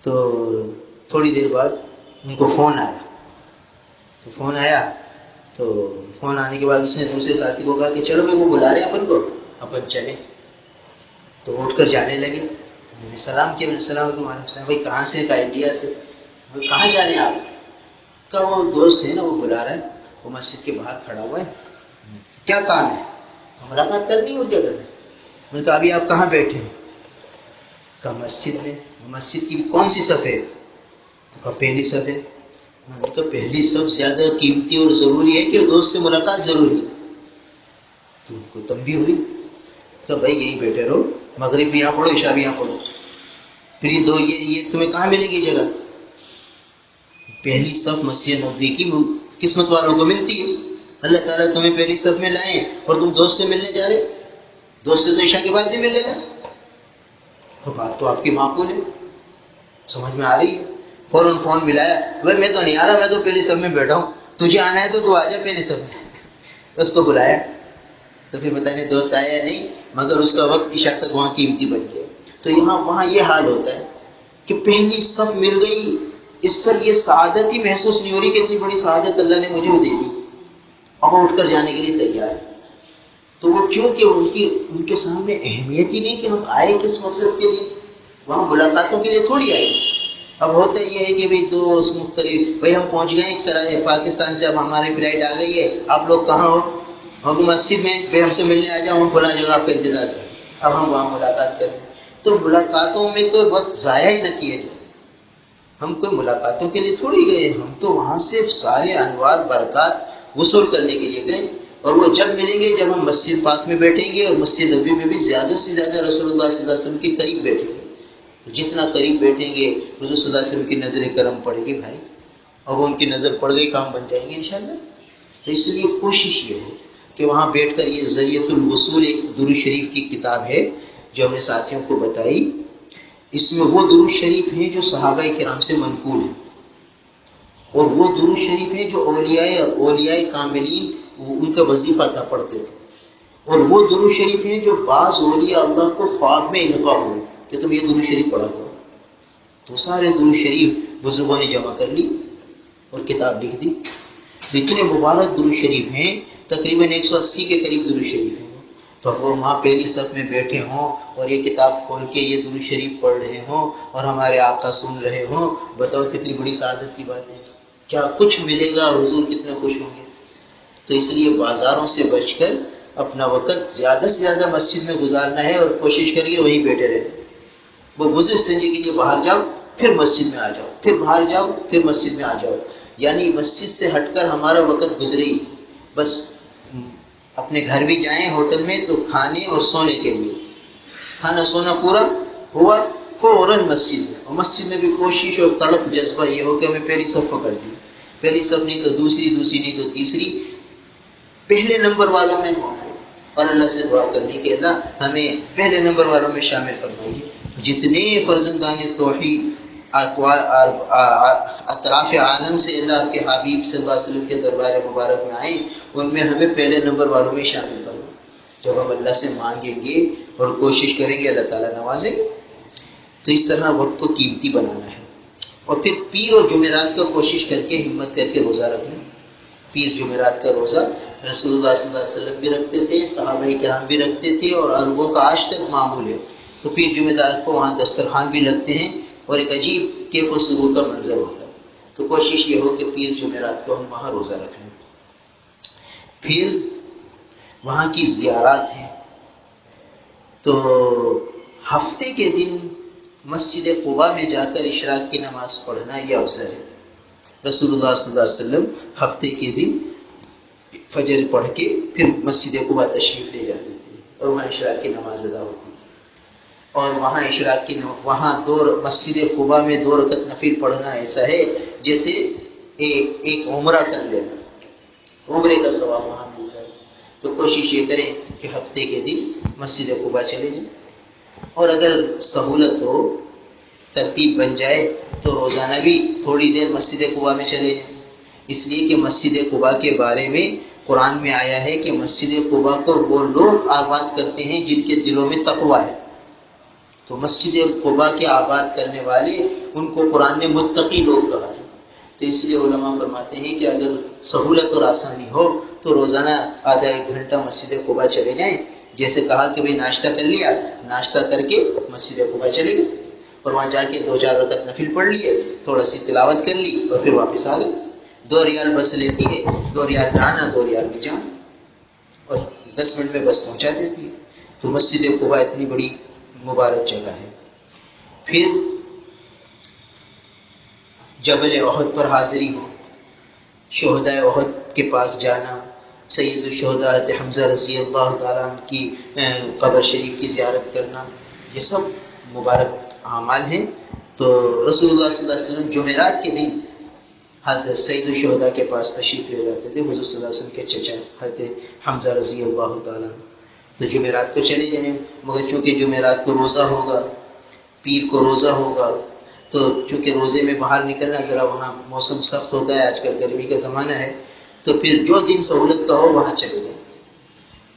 تو تھوڑی دیر بعد ان کو فون آیا. تو فون آنے کے بعد اس نے دوسرے ساتھی کو کہا کہ چلو بھائی وہ بلا رہے ہیں اپن کو، اپن چلیں. تو اٹھ کر جانے لگے. تو میں نے سلام کیا. میں نے سلام علیکم. وعلیکم السلام. بھائی کہاں سے؟ کہا انڈیا سے. کہاں جا رہے ہیں آپ؟ کہا وہ دوست ہے نا وہ بلا رہا ہے، وہ مسجد کے باہر کھڑا ہوا ہے. کیا کام ہے؟ ملاقات کرنی ہے. کیا کرنا ہے؟ میں نے کہا ابھی آپ کہاں بیٹھے ہیں؟ کہا مسجد میں. مسجد کی کون سی صف ہے؟ تو کہا پہلی صف ہے. میں نے کہا پہلی صف زیادہ قیمتی اور ضروری ہے کہ دوست سے ملاقات ضروری ہے؟ تو ان کو تنبیہ ہوئی. تو بھائی یہی بیٹھے رہو، مغرب بھی یہاں پڑھو، عشاء بھی یہاں پڑھو. پھر یہ تمہیں کہاں ملے گی جگہ؟ پہلی صف مسجد نبوی کی قسمت والوں کو ملتی ہے. اللہ تعالیٰ تمہیں پہلی صف میں لائیں اور تم دوست سے ملنے جا رہے، دوست سے تو عشاء کے بعد بھی مل لینا. تو بات تو آپ کی معقول ہے، سمجھ میں آ رہی ہے. فوراً فون ملایا، بھائی میں تو نہیں آ رہا، میں تو پہلی صف میں بیٹھا ہوں، تجھے آنا ہے تو آ جا پہلی صف میں. اس کو بلایا تو پھر پتہ نہیں دوست آیا یا نہیں، مگر اس کا وقت عشاء تک وہاں قیمتی بن گیا. تو وہاں یہ حال ہوتا ہے کہ پہلی صف مل گئی، اس پر یہ سعادت ہی محسوس نہیں ہو رہی کہ اتنی بڑی سعادت اللہ نے مجھے دے دی، اب وہ اٹھ کر جانے کے لیے تیار ہے. تو وہ کیونکہ ان کے سامنے اہمیت ہی نہیں کہ ہم آئے کس مقصد کے لیے، وہاں ملاقاتوں کے لیے تھوڑی آئے. اب ہوتا یہ ہے کہ بھئی دوست مختلف، بھئی ہم پہنچ گئے پاکستان سے، اب ہماری فلائٹ آ گئی ہے، آپ لوگ کہاں ہو؟ ہم مسجد میں، بھئی ہم سے ملنے آ جاؤ، ہم فلاں جگہ آپ کا انتظار کریں. اب ہم وہاں ملاقات کریں. تو ملاقاتوں میں کوئی وقت ضائع ہی نہ کیا جائے. ہم کوئی ملاقاتوں کے لیے تھوڑی گئے، ہم تو وہاں سے سارے انوار برکات وصول کرنے کے لیے گئے. اور وہ جب ملیں گے جب ہم مسجد پاک میں بیٹھیں گے، اور مسجد نبوی میں بھی زیادہ سے زیادہ رسول اللہ صلی اللہ علیہ وسلم کے قریب بیٹھیں گے. جتنا قریب بیٹھیں گے حضور صلی اللہ علیہ وسلم کی نظر کرم پڑے گی بھائی، اور وہ ان کی نظر پڑ گئی کام بن جائیں گے انشاءاللہ. تو اس لیے کوشش یہ ہو کہ وہاں بیٹھ کر، یہ ذریعۃ الوصول ایک درود شریف کی کتاب ہے جو ہم نے ساتھیوں کو بتائی. اس میں وہ درود شریف ہیں جو صحابہ کرام سے منقول ہیں، اور وہ درود شریف ہیں جو اولیاء کاملین ان کا وظیفہ تھا، پڑھتے تھے. اور وہ درود شریف ہیں جو بعض اولیاء اللہ کو خواب میں القا ہوئے کہ تم یہ درود شریف پڑھا کرو. تو سارے درود شریف بزرگوں نے جمع کر لی اور کتاب لکھ دی. اتنے مبارک درود شریف ہیں، تقریباً 180 کے قریب درود شریف ہیں. تو اب وہ وہاں پہلی صف میں بیٹھے ہوں اور یہ کتاب کھول کے یہ درود شریف پڑھ رہے ہوں اور ہمارے آقا سن رہے ہوں، بتاؤ کتنی بڑی سعادت کی بات ہے. کیا کچھ ملے گا، حضور کتنے خوش ہوں گے. تو اس لیے بازاروں سے بچ کر اپنا وقت زیادہ سے زیادہ مسجد میں گزارنا ہے، اور کوشش کریے وہیں بیٹھے رہنا. وہ بزرگ سمجھے کے لیے باہر جاؤ پھر مسجد میں آ جاؤ، پھر باہر جاؤ پھر مسجد میں آ جاؤ. یعنی مسجد سے ہٹ کر ہمارا وقت گزرے ہی بس. اپنے گھر بھی جائیں ہوٹل میں تو کھانے اور سونے کے لیے، کھانا سونا پورا ہوا فوراً مسجد میں. اور مسجد میں بھی کوشش اور تڑپ جذبہ یہ ہو کہ ہمیں پہلی صف پکڑ دی، پہلی صف نہیں تو دوسری نہیں تو تیسری، پہلے نمبر والوں میں ہونا ہے. اور اللہ سے دعا کرنی کہ اللہ ہمیں پہلے نمبر والوں میں شامل فرمائیے. جتنے فرزندان توحید اطراف عالم سے اللہ کے حبیب صلی اللہ علیہ وسلم کے دربار مبارک میں آئیں، ان میں ہمیں پہلے نمبر والوں میں شامل کرو. جب ہم اللہ سے مانگیں گے اور کوشش کریں گے اللہ تعالیٰ نوازیں گے. تو اس طرح وقت کو قیمتی بنانا ہے. اور پھر پیر اور جمعرات کو کوشش کر کے ہمت کر کے روزہ رکھنا. پیر جمعرات کا روزہ رسول اللہ صلی اللہ علیہ وسلم بھی رکھتے تھے، صحابہ کرام بھی رکھتے تھے، اور عربوں کا آج تک معمول ہے. تو پیر جمعرات کو وہاں دسترخوان بھی لگتے ہیں اور ایک عجیب کیف و سرور کا منظر ہوتا ہے. تو کوشش یہ ہو کہ پیر جمعرات کو ہم وہاں روزہ رکھ لیں. پھر وہاں کی زیارات ہیں. تو ہفتے کے دن مسجد قباء میں جا کر اشراق کی نماز پڑھنا یہ افضل ہے. رسول اللہ صلی اللہ علیہ وسلم ہفتے کے دن فجر پڑھ کے پھر مسجد قباء تشریف لے جاتے تھے اور وہاں اشراق کی نماز ادا ہوتی تھی. اور وہاں اشراق کی مسجد قباء میں 2 رکعت نفل پڑھنا ایسا ہے جیسے ایک عمرہ کر لینا، عمرے کا ثواب وہاں ملتا ہے. تو کوشش یہ کریں کہ ہفتے کے دن مسجد قباء چلے جائیں. اور اگر سہولت ہو، ترتیب بن جائے تو روزانہ بھی تھوڑی دیر مسجد قباء میں چلے جائیں. اس لیے کہ مسجد قباء کے بارے میں قرآن میں آیا ہے کہ مسجد قباء کو وہ لوگ آباد کرتے ہیں جن کے دلوں میں تقویٰ ہے. تو مسجد قباء کے آباد کرنے والے ان کو قرآن نے متقی لوگ کہا ہے. تو اس لیے علماء فرماتے ہیں کہ اگر سہولت اور آسانی ہو تو روزانہ آدھا 1 گھنٹہ مسجد قباء چلے جائیں. جیسے کہا کہ بھئی ناشتہ کر لیا، ناشتہ کر کے مسجد قباء چلے گئے اور وہاں جا کے 2-4 رکعت نفل پڑھ لیے، تھوڑا سی تلاوت کر لی اور پھر واپس آ گئے. 2 ریال بس لیتی ہے، 2 ریال جانا 2 ریال بھی جانا، اور 10 منٹ میں بس پہنچا دیتی ہے. تو مسجد قباء اتنی بڑی مبارک جگہ ہے. پھر جبل احد پر حاضری ہو، شہداء احد کے پاس جانا، سید الشہداء حمزہ رضی اللہ تعالیٰ عنہ کی قبر شریف کی زیارت کرنا، یہ سب مبارک اعمال ہیں. تو رسول اللہ صلی اللہ علیہ وسلم جمعرات کے دن حضرت سید الشہداء کے پاس تشریف لے جاتے تھے حضور صلی اللہ علیہ وسلم کے چچا حضرت حمزہ رضی اللہ تعالیٰ. تو جمعرات کو چلے جائیں، مگر چونکہ جمعرات کو روزہ ہوگا، پیر کو روزہ ہوگا، تو چونکہ روزے میں باہر نکلنا ذرا وہاں موسم سخت ہوتا ہے، آج کل گرمی کا زمانہ ہے، تو پھر جو دن سہولت کا ہو وہاں چلے جائیں.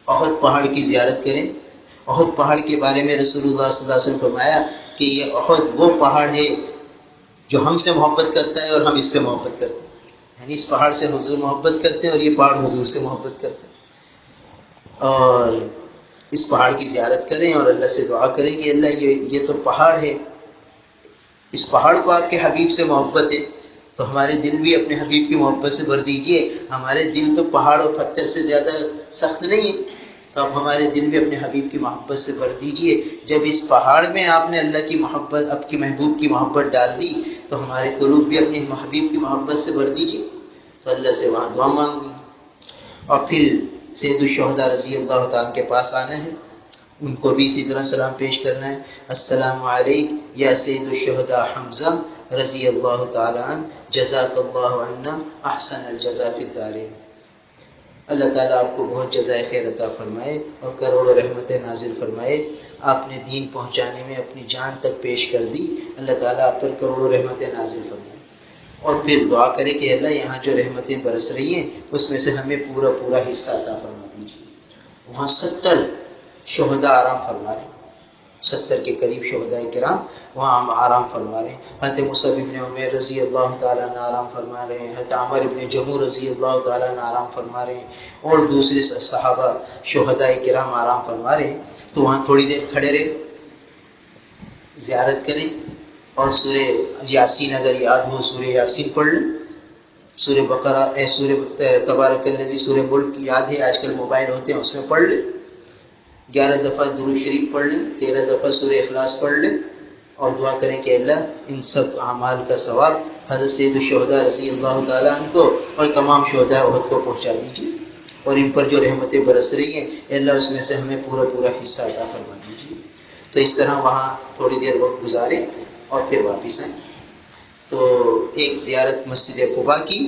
احد پہاڑ کی زیارت کریں. احد پہاڑ کے بارے میں رسول اللہ صلی اللہ علیہ وسلم فرمایا کہ یہ احد وہ پہاڑ ہے جو ہم سے محبت کرتا ہے اور ہم اس سے محبت کرتے ہیں. یعنی اس پہاڑ سے حضور محبت کرتے ہیں اور یہ پہاڑ حضور سے محبت کرتے ہیں. اور اس پہاڑ کی زیارت کریں اور اللہ سے دعا کریں کہ اللہ یہ تو پہاڑ ہے، اس پہاڑ کو آپ کے حبیب سے محبت ہے تو ہمارے دل بھی اپنے حبیب کی محبت سے بھر دیجئے. ہمارے دل تو پہاڑ اور پتھر سے زیادہ سخت نہیں ہے، تو آپ ہمارے دل بھی اپنے حبیب کی محبت سے بھر دیجئے. جب اس پہاڑ میں آپ نے اللہ کی محبت، آپ کی محبوب کی محبت ڈال دی تو ہمارے قلوب بھی اپنے حبیب کی محبت سے بھر دیجئے. تو اللہ سے وہاں دعا مانگنی اور پھر سید الشہداء رضی اللہ تعالیٰ کے پاس آنا ہے. ان کو بھی اسی طرح سلام پیش کرنا ہے. السلام علیک یا سید الشہداء حمزہ رضی اللہ تعالیٰ عنہ، جزاک اللہ عنا احسن الجزاء فی الدارین. اللہ تعالیٰ آپ کو بہت جزائے خیر عطا فرمائے اور کروڑوں رحمتیں نازل فرمائے. آپ نے دین پہنچانے میں اپنی جان تک پیش کر دی. اللہ تعالیٰ آپ پر کروڑوں رحمتیں نازل فرمائے. اور پھر دعا کرے کہ اللہ یہاں جو رحمتیں برس رہی ہیں اس میں سے ہمیں پورا پورا حصہ عطا فرما دیجیے. وہاں 70 شہداء آرام فرما رہے ہیں، 70 کے قریب شہداء کرام وہاں آرام فرما رہے ہیں. حضرت مصعب ابن عمیر رضی اللہ تعالیٰ عنہ آرام فرما رہے ہیں، حضرت عمر ابن جموع رضی اللہ تعالیٰ عنہ آرام فرما رہے ہیں، اور دوسرے صحابہ شہداء کرام آرام فرما رہے ہیں. تو وہاں تھوڑی دیر کھڑے رہے، زیارت کریں اور سورہ یاسین اگر یاد ہو سورہ یاسین پڑھ لیں. سورہ بقرہ سورہ تبارک الذی، سورہ ملک یاد ہے، آج کل موبائل ہوتے ہیں اس میں پڑھ لیں. 11 دفعہ درود شریف پڑھ لیں، 13 دفعہ سورہ اخلاص پڑھ لیں اور دعا کریں کہ اللہ ان سب اعمال کا ثواب حضرت سید الشہداء رضی اللہ تعالیٰ عنہ کو اور تمام شہداء احد کو پہنچا دیجیے. اور ان پر جو رحمتیں برس رہی ہیں اللہ اس میں سے ہمیں پورا پورا حصہ عطا فرما دیجیے. تو اس طرح وہاں تھوڑی دیر وقت گزاریں اور پھر واپس آئیں. تو ایک زیارت مسجد قباء کی،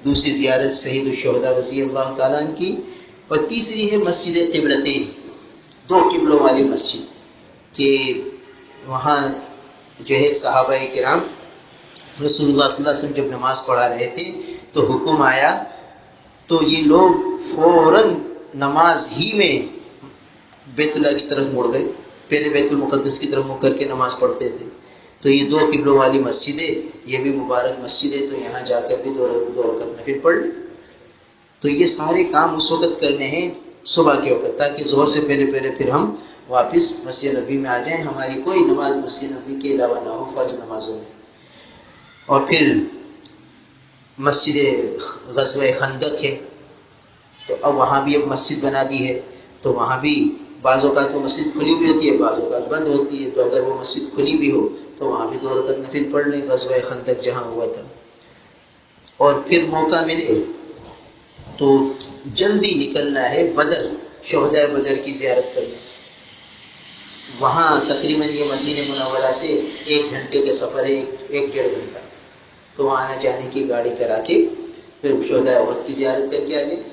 دوسری زیارت شہید الشہداء رضی اللہ تعالیٰ عنہ کی، اور تیسری ہے مسجد قبلتین، 2 قبلوں والی مسجد. کہ وہاں جو ہے صحابہ کرام رسول اللہ صلی اللہ علیہ وسلم جب نماز پڑھا رہے تھے تو حکم آیا تو یہ لوگ فوراً نماز ہی میں بیت اللہ کی طرف مڑ گئے. پہلے بیت المقدس کی طرف مڑ کر کے نماز پڑھتے تھے. تو یہ 2 قبلوں والی مسجد ہے، یہ بھی مبارک مسجد ہے، تو یہاں جا کر بھی 2 رکعت نفل پڑھ لیں. تو یہ سارے کام اس وقت کرنے ہیں صبح کے وقت، تاکہ ظہر سے پہلے پھر ہم واپس مسجد نبی میں آ جائیں، ہماری کوئی نماز مسجد نبی کے علاوہ نہ ہو فرض نمازوں میں. اور پھر مسجد غزوہ خندق ہے، تو اب وہاں بھی اب مسجد بنا دی ہے. تو وہاں بھی بعض اوقات وہ مسجد کھلی بھی ہوتی ہے، بعض اوقات بند ہوتی ہے. تو اگر وہ مسجد کھلی بھی ہو تو وہاں بھی 2 رکعت نفل پڑھ لیں غزوہ خندق جہاں ہوا تھا. اور پھر موقع ملے تو جلدی نکلنا ہے بدر، شہداء بدر کی زیارت کرنا. وہاں تقریباً یہ مدینہ منورہ سے 1 گھنٹے کا سفر ہے، 1-1.5 گھنٹہ. تو وہاں آنے جانے کی گاڑی کرا کے پھر شہداء احد کی زیارت کر کے آ جائیں.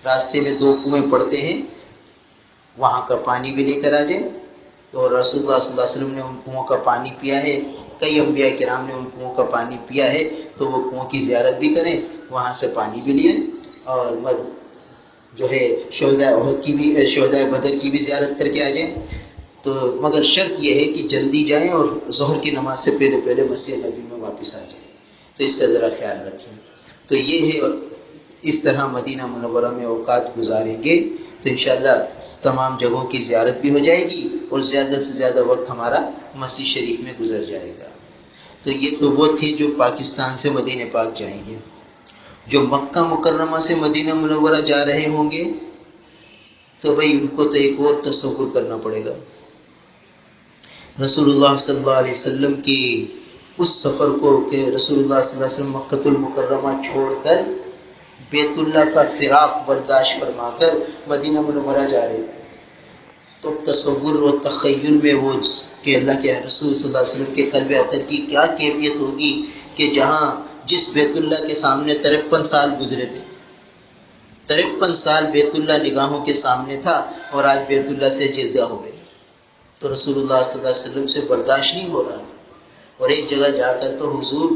راستے میں 2 کنویں پڑتے ہیں، وہاں کا پانی بھی لے کر آ جائیں. تو رسول اللہ صلی اللہ علیہ وسلم نے ان کنووں کا پانی پیا ہے، کئی انبیاء کرام نے ان کنووں کا پانی پیا ہے، تو وہ کنووں کی زیارت بھی کریں، وہاں سے پانی بھی لیں اور جو ہے شہداء احد کی بھی، شہداء بدر کی بھی زیارت کر کے آ جائیں. تو مگر شرط یہ ہے کہ جلدی جائیں اور ظہر کی نماز سے پہلے مسجد نبی میں واپس آ جائیں. تو اس کا ذرا خیال رکھیں. تو یہ ہے، اس طرح مدینہ منورہ میں اوقات گزاریں گے تو انشاءاللہ تمام جگہوں کی زیارت بھی ہو جائے گی اور زیادہ سے زیادہ وقت ہمارا مسجد شریف میں گزر جائے گا. تو یہ تو وہ تھے جو پاکستان سے مدینہ پاک جائیں گے. جو مکہ مکرمہ سے مدینہ منورہ جا رہے ہوں گے تو بھائی ان کو تو ایک اور تصور کرنا پڑے گا. رسول اللہ صلی اللہ علیہ وسلم کی اس سفر کو کہ رسول اللہ صلی اللہ علیہ وسلم مکہ المکرمہ چھوڑ کر بیت اللہ کا فراق برداشت فرما کر مدینہ منورہ جا رہے تھے. تو تصور و تخیل میں وہ کہ اللہ کے رسول صلی اللہ علیہ وسلم کے قلب اطہر کی کیا کیفیت ہوگی کہ جہاں جس بیت اللہ کے سامنے 53 سال گزرے تھے، 53 سال بیت اللہ نگاہوں کے سامنے تھا، اور آج بیت اللہ سے جدا ہو رہے، تو رسول اللہ صلی اللہ علیہ وسلم سے برداشت نہیں ہو رہا، اور ایک جگہ جا کر تو حضور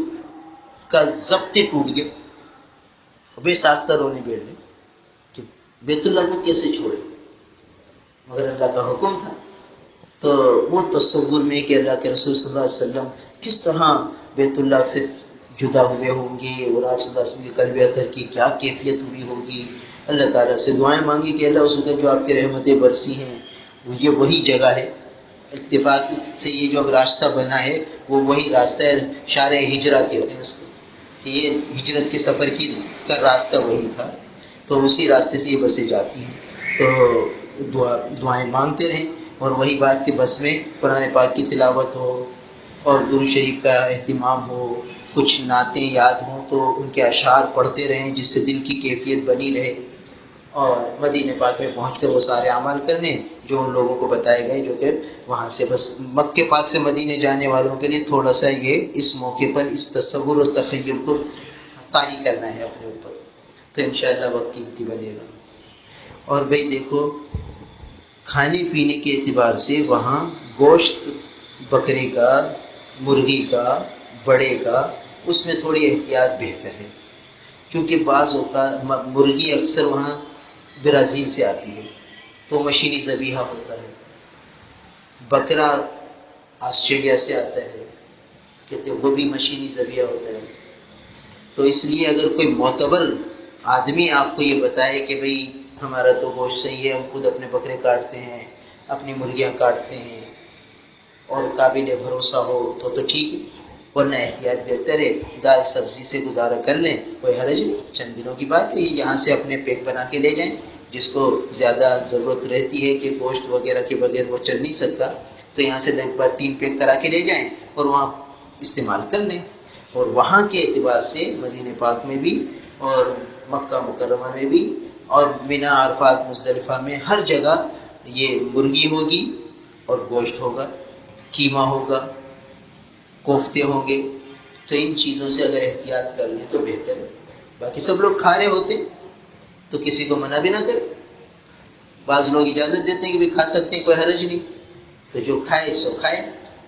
کا ضبط ہی ٹوٹ گیا، بے ساختہ رونے بیٹھ گئے کہ بیت اللہ کو کیسے چھوڑے، مگر اللہ کا حکم تھا۔ تو وہ تصور میں کہ اللہ کے رسول صلی اللہ علیہ وسلم کس طرح بیت اللہ سے جدا ہوئے ہوں گے، اور آپ صلی اللہ علیہ وسلم کی قلب اطہر کی کیا کیفیت ہوئی ہوگی، اللہ تعالیٰ سے دعائیں مانگی کہ اللہ اس وقت جو آپ کے رحمتیں برسی ہیں یہ وہی جگہ ہے، اتفاق سے یہ جو اب راستہ بنا ہے وہ وہی راستہ ہے، شارع ہجرہ کہتے ہیں اس کو، کہ یہ ہجرت کے سفر کا راستہ وہی تھا، تو اسی راستے سے یہ بسیں جاتی ہیں۔ تو دعائیں مانگتے رہیں، اور وہی بات کہ بس میں قرآن پاک کی تلاوت ہو اور درود شریف کا اہتمام ہو، کچھ نعتیں یاد ہوں تو ان کے اشعار پڑھتے رہیں جس سے دل کی کیفیت بنی رہے، اور مدینہ پاک میں پہنچ کر وہ سارے اعمال کرنے جو ان لوگوں کو بتائے گئے، جو کہ وہاں سے بس مکہ پاک سے مدینے جانے والوں کے لیے تھوڑا سا یہ اس موقع پر اس تصور اور تخیل کو طاری کرنا ہے اپنے اوپر، تو انشاءاللہ وقت قیمتی بنے گا۔ اور بھئی دیکھو، کھانے پینے کے اعتبار سے وہاں گوشت بکرے کا، مرغی کا، بڑے کا، اس میں تھوڑی احتیاط بہتر ہے، کیونکہ بعض اوقات مرغی اکثر وہاں برازیل سے آتی ہے تو مشینی ذبیحہ ہوتا ہے، بکرا آسٹریلیا سے آتا ہے کہتے وہ بھی مشینی ذبیحہ ہوتا ہے، تو اس لیے اگر کوئی معتبر آدمی آپ کو یہ بتائے کہ بھئی ہمارا تو گوشت صحیح ہے، ہم خود اپنے بکرے کاٹتے ہیں، اپنی مرغیاں کاٹتے ہیں، اور قابل بھروسہ ہو تو ٹھیک ہے، ورنہ احتیاط بہتر ہے، دال سبزی سے گزارا کر لیں، کوئی حرج نہیں، چند دنوں کی بات ہے، یہاں سے اپنے پیک بنا کے لے جائیں، جس کو زیادہ ضرورت رہتی ہے کہ گوشت وغیرہ کے بغیر وہ چل نہیں سکتا، تو یہاں سے ایک بار 3 پیک کرا کے لے جائیں اور وہاں استعمال کر لیں۔ اور وہاں کے اعتبار سے مدینہ پاک میں بھی اور مکہ مکرمہ میں بھی اور منی، عرفات، مزدلفہ میں ہر جگہ یہ مرغی ہوگی اور گوشت ہوگا، قیمہ ہوگا، کوفتے ہوں گے، تو ان چیزوں سے اگر احتیاط کر لیں تو بہتر ہے۔ باقی سب لوگ کھا رہے ہوتے تو کسی کو منع بھی نہ کرے، بعض لوگ اجازت دیتے ہیں کہ بھی کھا سکتے ہیں، کوئی حرج نہیں، تو جو کھائے سو کھائے،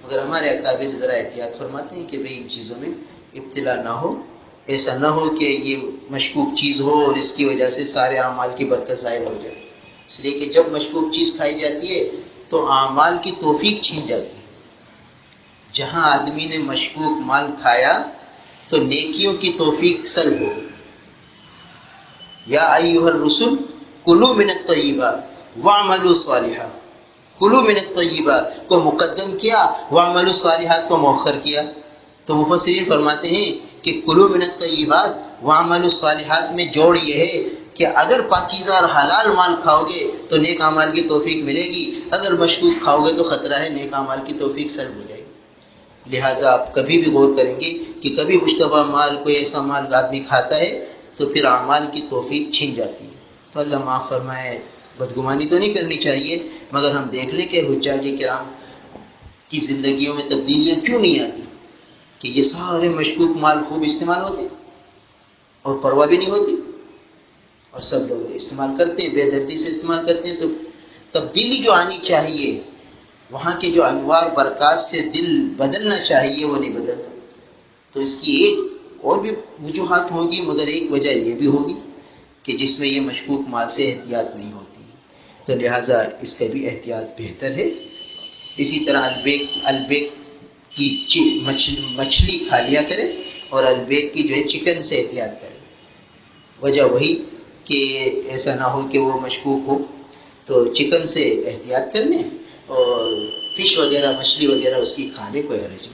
مگر ہمارے اکابر ذرا احتیاط فرماتے ہیں کہ بھئی ان چیزوں میں ابتلا نہ ہو، ایسا نہ ہو کہ یہ مشکوک چیز ہو اور اس کی وجہ سے سارے اعمال کی برکت ظاہر ہو جائے، اس لیے کہ جب مشکوک چیز کھائی جاتی ہے تو اعمال کی توفیق چھین جاتی ہے۔ جہاں آدمی نے مشکوک مال کھایا تو نیکیوں کی توفیق سلب ہو گئی۔ یا ایھا الرسل کلوا من الطیبات واعملوا صالحا، کلوا من الطیبات کو مقدم کیا، واعملوا صالحات کو مؤخر کیا، تو مفسرین فرماتے ہیں کہ کلوا من الطیبات واعملوا الصالحات میں جوڑ یہ ہے کہ اگر پاکیزہ اور حلال مال کھاؤ گے تو نیک اعمال کی توفیق ملے گی، اگر مشکوک کھاؤ گے تو خطرہ ہے نیک اعمال کی توفیق سلب ہو جائے گی۔ لہٰذا آپ کبھی بھی غور کریں گے کہ کبھی مشتبہ مال، کوئی ایسا مال آدمی کھاتا ہے تو پھر اعمال کی توفیق چھن جاتی ہے، تو اللہ معاف فرمائے۔ بدگمانی تو نہیں کرنی چاہیے، مگر ہم دیکھ لیں کہ حجاج کرام کی زندگیوں میں تبدیلیاں کیوں نہیں آتی، کہ یہ سارے مشکوک مال خوب استعمال ہوتے اور پرواہ بھی نہیں ہوتی، اور سب لوگ استعمال کرتے ہیں، بے دردی سے استعمال کرتے ہیں، تو تبدیلی جو آنی چاہیے، وہاں کے جو انوار برکات سے دل بدلنا چاہیے وہ نہیں بدلتا، تو اس کی ایک اور بھی وجوہات ہوگی، مگر ایک وجہ یہ بھی ہوگی کہ جس میں یہ مشکوک مال سے احتیاط نہیں ہوتی، تو لہٰذا اس کا بھی احتیاط بہتر ہے۔ اسی طرح البیک کی مچھلی کھا لیا کرے، اور البیک کی جو ہے چکن سے احتیاط کرے، وجہ وہی کہ ایسا نہ ہو کہ وہ مشکوک ہو، تو چکن سے احتیاط کرنے، اور فش وغیرہ، مچھلی وغیرہ اس کی کھانے کو حرج نہیں۔